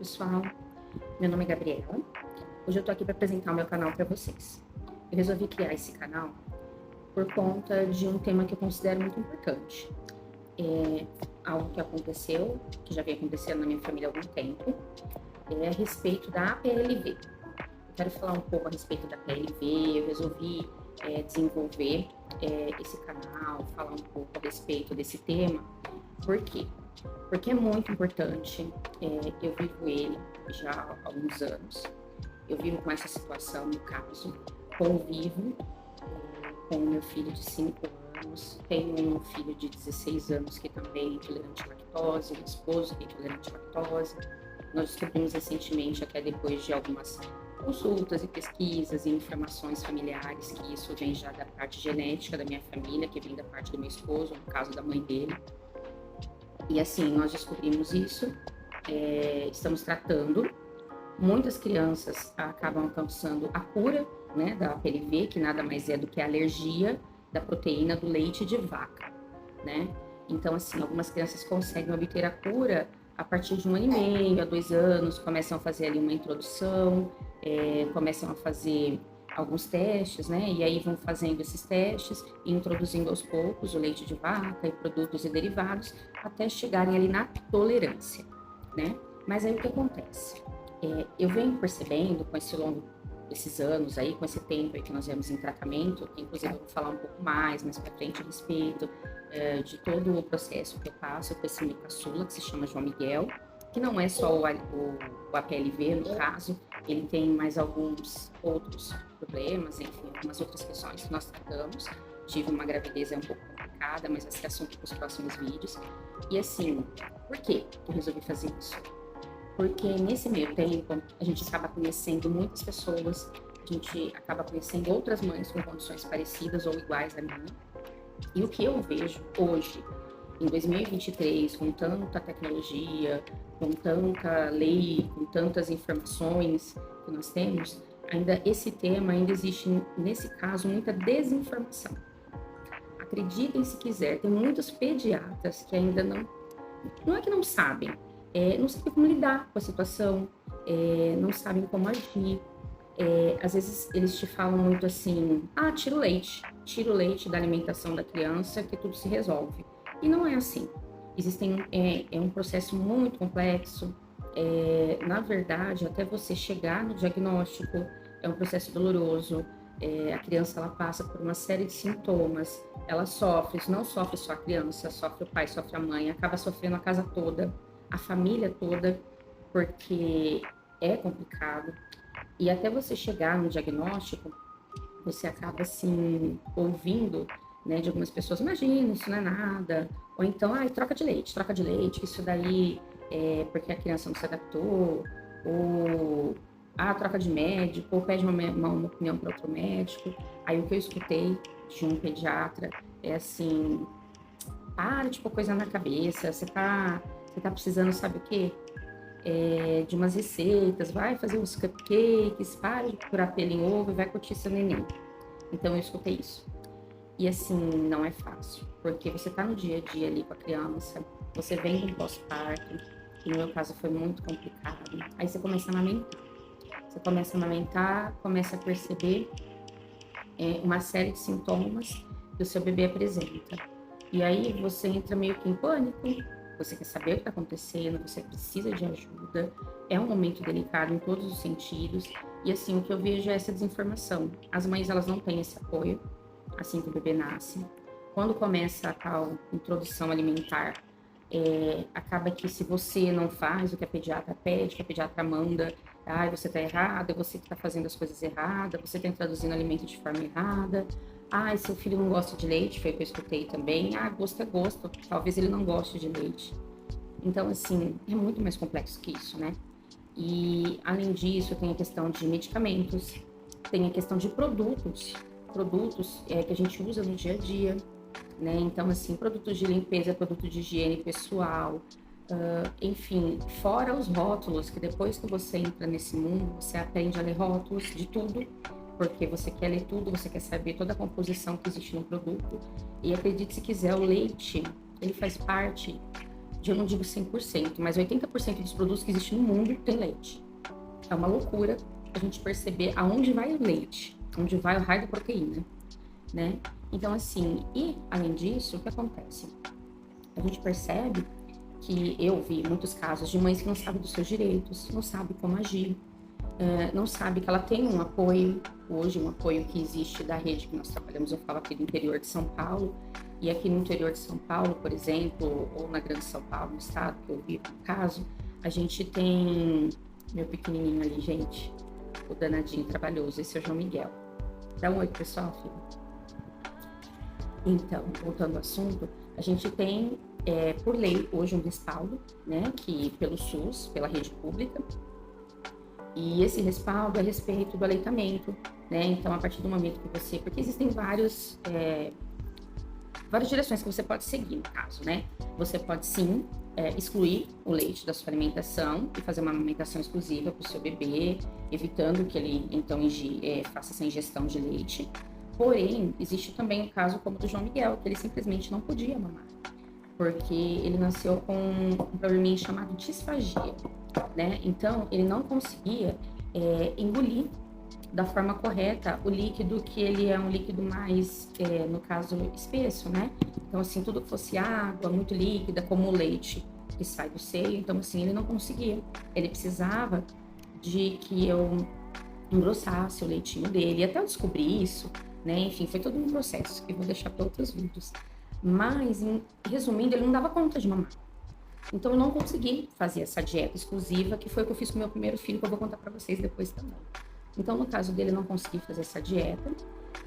pessoal, meu nome é Gabriela. Hoje eu tô aqui para apresentar o meu canal para vocês. Eu resolvi criar esse canal por conta de um tema que eu considero muito importante. É algo que aconteceu, que já vem acontecendo na minha família há algum tempo, é a respeito da APLV. Eu quero falar um pouco a respeito da APLV, eu resolvi desenvolver esse canal, falar um pouco a respeito desse tema. Por quê? Porque é muito importante, eu vivo ele já há alguns anos, eu vivo com essa situação, no caso, convivo com o meu filho de 5 anos, tenho um filho de 16 anos que também é intolerante à lactose, um esposo que é intolerante à lactose. Nós descobrimos recentemente, até depois de algumas consultas e pesquisas e informações familiares, que isso vem já da parte genética da minha família, que vem da parte do meu esposo, no caso da mãe dele. E assim, nós descobrimos isso, estamos tratando. Muitas crianças acabam alcançando a cura, né, da APLV, que nada mais é do que a alergia da proteína do leite de vaca, né? Então, assim, algumas crianças conseguem obter a cura a partir de 1 ano e meio, a 2 anos, começam a fazer ali uma introdução, começam a fazer alguns testes, né? E aí vão fazendo esses testes e introduzindo aos poucos o leite de vaca e produtos e derivados até chegarem ali na tolerância, né? Mas aí o que acontece? Eu venho percebendo com esses anos aí, com esse tempo aí que nós vemos em tratamento, que inclusive eu vou falar um pouco mais pra frente a respeito de todo o processo que eu passo com esse meu caçula, que se chama João Miguel, que não é só o APLV, no caso, ele tem mais alguns outros problemas, enfim, algumas outras questões que nós tratamos. Tive uma gravidez um pouco complicada, mas esse é assunto para os próximos vídeos. E assim, por que eu resolvi fazer isso? Porque nesse meio tempo, a gente acaba conhecendo muitas pessoas, a gente acaba conhecendo outras mães com condições parecidas ou iguais à minha. E o que eu vejo hoje, em 2023, com tanta tecnologia, com tanta lei, com tantas informações que nós temos, esse tema ainda existe, nesse caso, muita desinformação. Acreditem se quiser, tem muitos pediatras que ainda não é que não sabem, não sabem como lidar com a situação, não sabem como agir. Às vezes eles te falam muito assim, tira o leite da alimentação da criança que tudo se resolve. E não é assim. É um processo muito complexo. Na verdade, até você chegar no diagnóstico, é um processo doloroso. A criança ela passa por uma série de sintomas, ela sofre, não sofre só a criança, sofre o pai, sofre a mãe, acaba sofrendo a casa toda, a família toda, porque é complicado. E até você chegar no diagnóstico, você acaba assim ouvindo, né, de algumas pessoas, imagina, isso não é nada, ou então, troca de leite, isso daí é porque a criança não se adaptou, ou troca de médico, ou pede uma opinião para outro médico. Aí o que eu escutei de um pediatra é assim, para de pôr coisa na cabeça, você tá precisando, sabe o quê? De umas receitas, vai fazer uns cupcakes, para de procurar pelo em ovo e vai curtir seu neném. Então eu escutei isso. E assim, não é fácil, porque você tá no dia a dia ali com a criança, você vem de um pós-parto, que no meu caso foi muito complicado. Aí você começa a amamentar, começa a perceber uma série de sintomas que o seu bebê apresenta. E aí você entra meio que em pânico, você quer saber o que está acontecendo, você precisa de ajuda, é um momento delicado em todos os sentidos. E assim, o que eu vejo é essa desinformação. As mães, elas não têm esse apoio assim que o bebê nasce. Quando começa a tal introdução alimentar, acaba que se você não faz o que a pediatra pede, que a pediatra manda, você está errado, é você que está fazendo as coisas erradas, você está introduzindo alimento de forma errada. Seu filho não gosta de leite, foi o que eu escutei também. Gosto é gosto, talvez ele não goste de leite. Então, assim, é muito mais complexo que isso, né? E, além disso, tem a questão de medicamentos, tem a questão de produtos que a gente usa no dia a dia, né? Então, assim, produtos de limpeza, produto de higiene pessoal, enfim, fora os rótulos, que depois que você entra nesse mundo, você aprende a ler rótulos de tudo, porque você quer ler tudo, você quer saber toda a composição que existe no produto. E acredite se quiser, o leite, ele faz parte eu não digo 100%, mas 80% dos produtos que existem no mundo tem leite. É uma loucura a gente perceber aonde vai o leite, onde vai o raio da proteína, né? Então, assim, e além disso, o que acontece? A gente percebe que eu vi muitos casos de mães que não sabem dos seus direitos, não sabem como agir, não sabe que ela tem um apoio, hoje um apoio que existe da rede que nós trabalhamos, eu falo aqui do interior de São Paulo, e aqui no interior de São Paulo, por exemplo, ou na Grande São Paulo, no estado que eu vivo, no caso, a gente tem meu pequenininho ali, gente, o danadinho trabalhoso, esse é o João Miguel. Dá um oi, pessoal, filho. Então, voltando ao assunto, a gente tem, por lei, hoje um respaldo, né, que pelo SUS, pela rede pública, e esse respaldo é a respeito do aleitamento, né, então a partir do momento que você, porque existem várias direções que você pode seguir, no caso, né, você pode sim excluir o leite da sua alimentação e fazer uma alimentação exclusiva para o seu bebê, evitando que ele, então, faça essa ingestão de leite. Porém, existe também o caso como do João Miguel, que ele simplesmente não podia mamar, porque ele nasceu com um probleminha chamado disfagia, né? Então, ele não conseguia engolir da forma correta o líquido, que ele é um líquido mais, no caso, espesso, né? Então, assim, tudo que fosse água, muito líquida, como o leite que sai do seio, então, assim, ele não conseguia. Ele precisava de que eu engrossasse o leitinho dele, e até eu descobrir isso, né? Enfim, foi todo um processo que eu vou deixar para outros vídeos. Mas, resumindo, ele não dava conta de mamar. Então, eu não consegui fazer essa dieta exclusiva, que foi o que eu fiz com o meu primeiro filho, que eu vou contar para vocês depois também. Então, no caso dele, eu não consegui fazer essa dieta,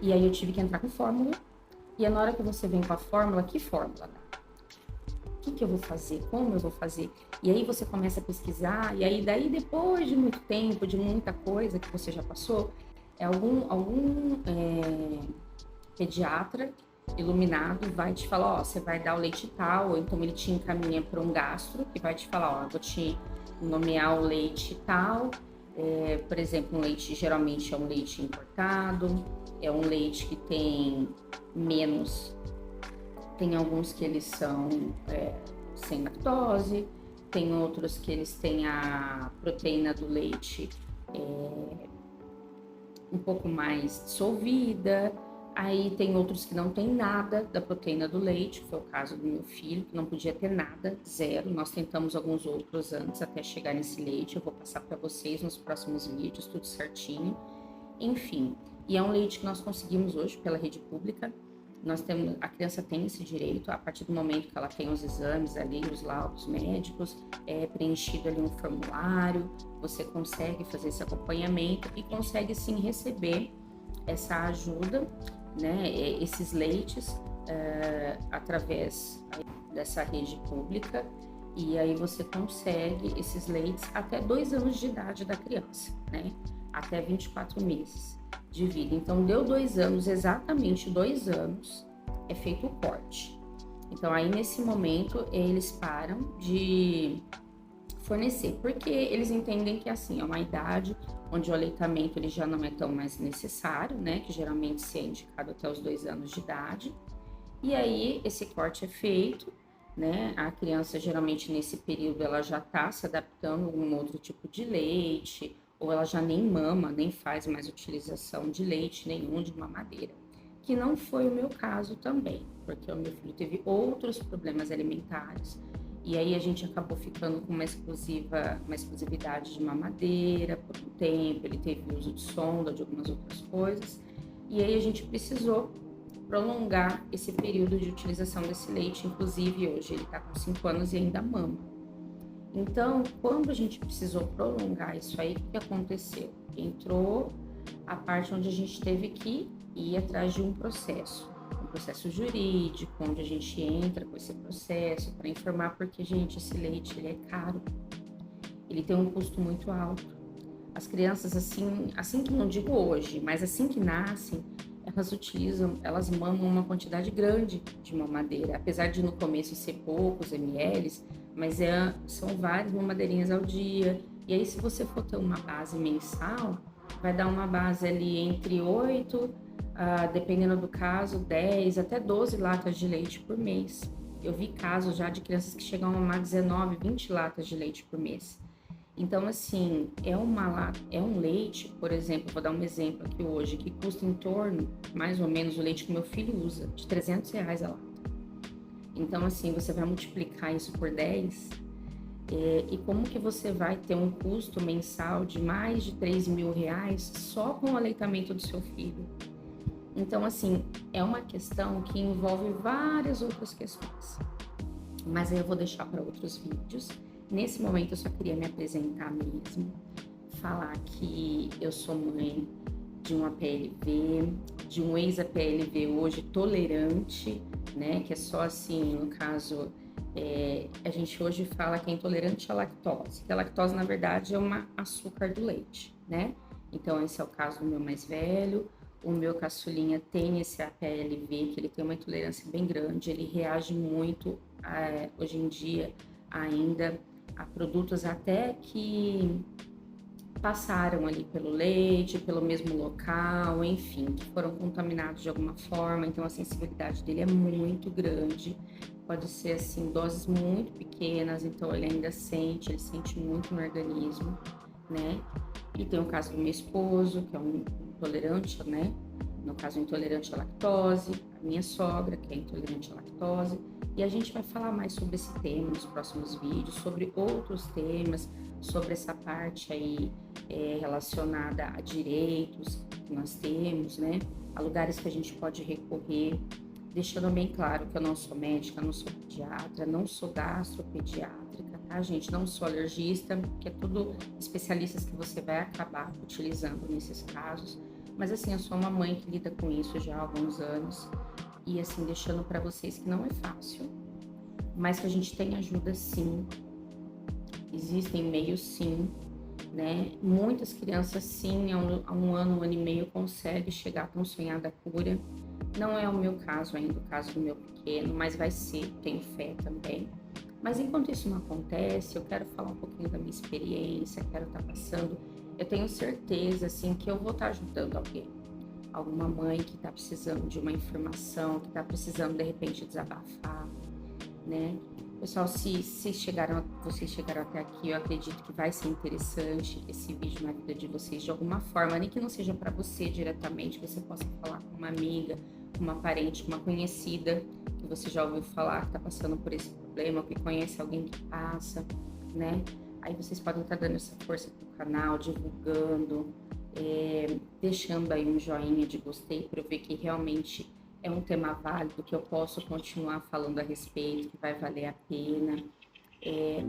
e aí eu tive que entrar com fórmula. E na hora que você vem com a fórmula, que fórmula dá? O que eu vou fazer? Como eu vou fazer? E aí você começa a pesquisar, e aí daí depois de muito tempo, de muita coisa que você já passou, algum pediatra iluminado vai te falar, ó, você vai dar o leite tal, ou então ele te encaminha para um gastro que vai te falar, ó, eu vou te nomear o leite tal, por exemplo, um leite geralmente é um leite importado, é um leite que tem menos, tem alguns que eles são sem lactose, tem outros que eles têm a proteína do leite um pouco mais dissolvida, aí tem outros que não tem nada da proteína do leite, que foi o caso do meu filho, que não podia ter nada, zero. Nós tentamos alguns outros antes até chegar nesse leite, eu vou passar para vocês nos próximos vídeos, tudo certinho. Enfim, e é um leite que nós conseguimos hoje pela rede pública. A criança tem esse direito, a partir do momento que ela tem os exames ali, os laudos médicos, é preenchido ali um formulário, você consegue fazer esse acompanhamento e consegue sim receber essa ajuda, né, esses leites através dessa rede pública, e aí você consegue esses leites até 2 anos de idade da criança, né, até 24 meses de vida. Então, deu 2 anos, exatamente 2 anos, é feito o corte. Então, aí nesse momento, eles param de fornecer, porque eles entendem que, assim, é uma idade onde o aleitamento ele já não é tão mais necessário, né, que geralmente se é indicado até os 2 anos de idade. E aí, esse corte é feito, né, a criança geralmente nesse período ela já está se adaptando a algum outro tipo de leite, ou ela já nem mama, nem faz mais utilização de leite nenhum, de mamadeira. Que não foi o meu caso também, porque o meu filho teve outros problemas alimentares, e aí a gente acabou ficando com uma exclusividade de mamadeira por um tempo, ele teve uso de sonda, de algumas outras coisas, e aí a gente precisou prolongar esse período de utilização desse leite, inclusive hoje ele está com 5 anos e ainda mama. Então, quando a gente precisou prolongar isso aí, o que aconteceu? Entrou a parte onde a gente teve que ir atrás de um processo jurídico, onde a gente entra com esse processo para informar, porque, gente, esse leite ele é caro, ele tem um custo muito alto. As crianças, assim que não digo hoje, mas assim que nascem, elas mamam uma quantidade grande de mamadeira, apesar de no começo ser poucos ml, mas são várias mamadeirinhas ao dia. E aí, se você for ter uma base mensal, vai dar uma base ali entre 8, dependendo do caso, 10 até 12 latas de leite por mês. Eu vi casos já de crianças que chegam a mamar 19, 20 latas de leite por mês. Então, assim, é um leite, por exemplo, vou dar um exemplo aqui hoje, que custa em torno, mais ou menos, o leite que meu filho usa, de R$ 300 a lata. Então, assim, você vai multiplicar isso por 10, e como que você vai ter um custo mensal de mais de R$ 3.000 só com o aleitamento do seu filho? Então, assim, é uma questão que envolve várias outras questões, mas aí eu vou deixar para outros vídeos. Nesse momento eu só queria me apresentar mesmo, falar que eu sou mãe de um APLV, de um ex-APLV hoje tolerante, né, que é só assim, no caso, a gente hoje fala que é intolerante à lactose, que a lactose na verdade é um açúcar do leite, né? Então esse é o caso do meu mais velho. O meu caçulinha tem esse APLV, que ele tem uma intolerância bem grande, ele reage muito, hoje em dia, ainda a produtos até que passaram ali pelo leite, pelo mesmo local, enfim, que foram contaminados de alguma forma, então a sensibilidade dele é muito grande, pode ser assim, doses muito pequenas, então ele sente muito no organismo, né? E tem o caso do meu esposo, que é um intolerante, né? No caso, intolerante à lactose, a minha sogra, que é intolerante à lactose, e a gente vai falar mais sobre esse tema nos próximos vídeos, sobre outros temas, sobre essa parte aí relacionada a direitos que nós temos, né? A lugares que a gente pode recorrer, deixando bem claro que eu não sou médica, não sou pediatra, não sou gastropediátrica, tá, gente? Não sou alergista, que é tudo especialistas que você vai acabar utilizando nesses casos. Mas assim, eu sou uma mãe que lida com isso já há alguns anos e assim, deixando para vocês que não é fácil, mas que a gente tem ajuda sim, existem meios sim, né? Muitas crianças sim, há um ano e meio conseguem chegar a tão sonhada cura. Não é o meu caso ainda, o caso do meu pequeno, mas vai ser, tenho fé também. Mas enquanto isso não acontece, eu quero falar um pouquinho da minha experiência, quero estar passando. Eu tenho certeza, assim, que eu vou estar ajudando alguém. Alguma mãe que está precisando de uma informação, que está precisando, de repente, desabafar, né? Pessoal, se vocês chegaram até aqui, eu acredito que vai ser interessante esse vídeo na vida de vocês de alguma forma, nem que não seja para você diretamente, você possa falar com uma amiga, uma parente, uma conhecida, que você já ouviu falar que está passando por esse problema, ou que conhece alguém que passa, né? Aí vocês podem estar dando essa força pro canal, divulgando, deixando aí um joinha de gostei para eu ver que realmente é um tema válido, que eu posso continuar falando a respeito, que vai valer a pena,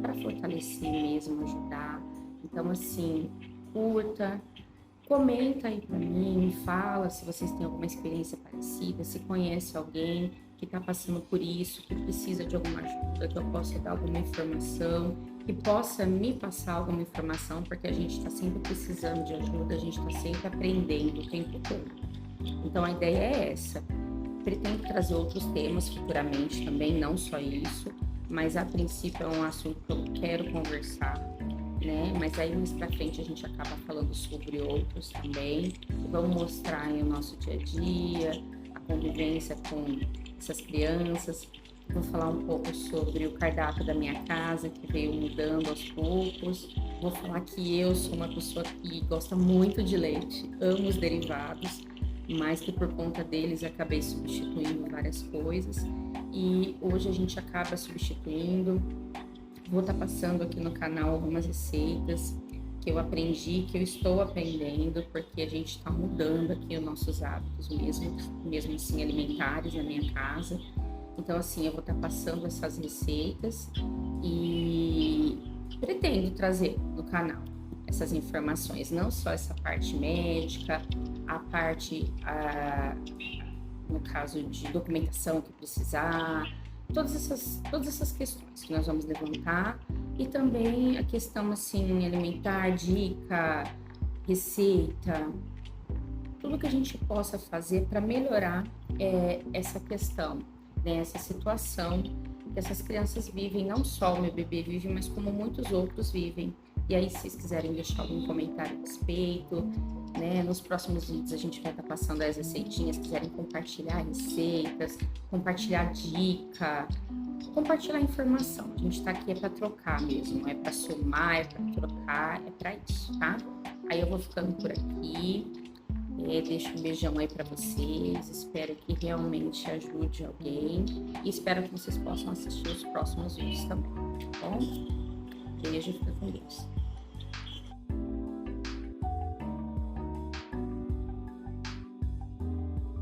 para fortalecer mesmo, ajudar. Então, assim, curta, comenta aí para mim, me fala se vocês têm alguma experiência parecida, se conhece alguém que está passando por isso, que precisa de alguma ajuda, que eu possa dar alguma informação, que possa me passar alguma informação, porque a gente está sempre precisando de ajuda, a gente está sempre aprendendo o tempo todo. Então a ideia é essa. Pretendo trazer outros temas futuramente também, não só isso, mas a princípio é um assunto que eu quero conversar, né? Mas aí mais pra frente a gente acaba falando sobre outros também. Vamos mostrar aí o nosso dia a dia, a convivência com essas crianças. Vou falar um pouco sobre o cardápio da minha casa, que veio mudando aos poucos. Vou falar que eu sou uma pessoa que gosta muito de leite, amo os derivados, mas que por conta deles acabei substituindo várias coisas. E hoje a gente acaba substituindo. Vou estar passando aqui no canal algumas receitas que eu aprendi, que eu estou aprendendo, porque a gente está mudando aqui os nossos hábitos mesmo assim alimentares na minha casa. Então assim, eu vou estar passando essas receitas e pretendo trazer no canal essas informações, não só essa parte médica, a parte, no caso de documentação que precisar, todas essas questões que nós vamos levantar, e também a questão assim alimentar, dica, receita, tudo que a gente possa fazer para melhorar essa questão, né, essa situação que essas crianças vivem, não só o meu bebê vive, mas como muitos outros vivem. E aí, se vocês quiserem deixar algum comentário a respeito, né? Nos próximos vídeos a gente vai estar passando as receitinhas, quiserem compartilhar receitas, compartilhar dica, compartilhar informação. A gente tá aqui é para trocar mesmo, é para somar, é para trocar, é para isso, tá? Aí eu vou ficando por aqui. Deixo um beijão aí para vocês. Espero que realmente ajude alguém. E espero que vocês possam assistir os próximos vídeos também, tá bom? Beijo e fica com Deus.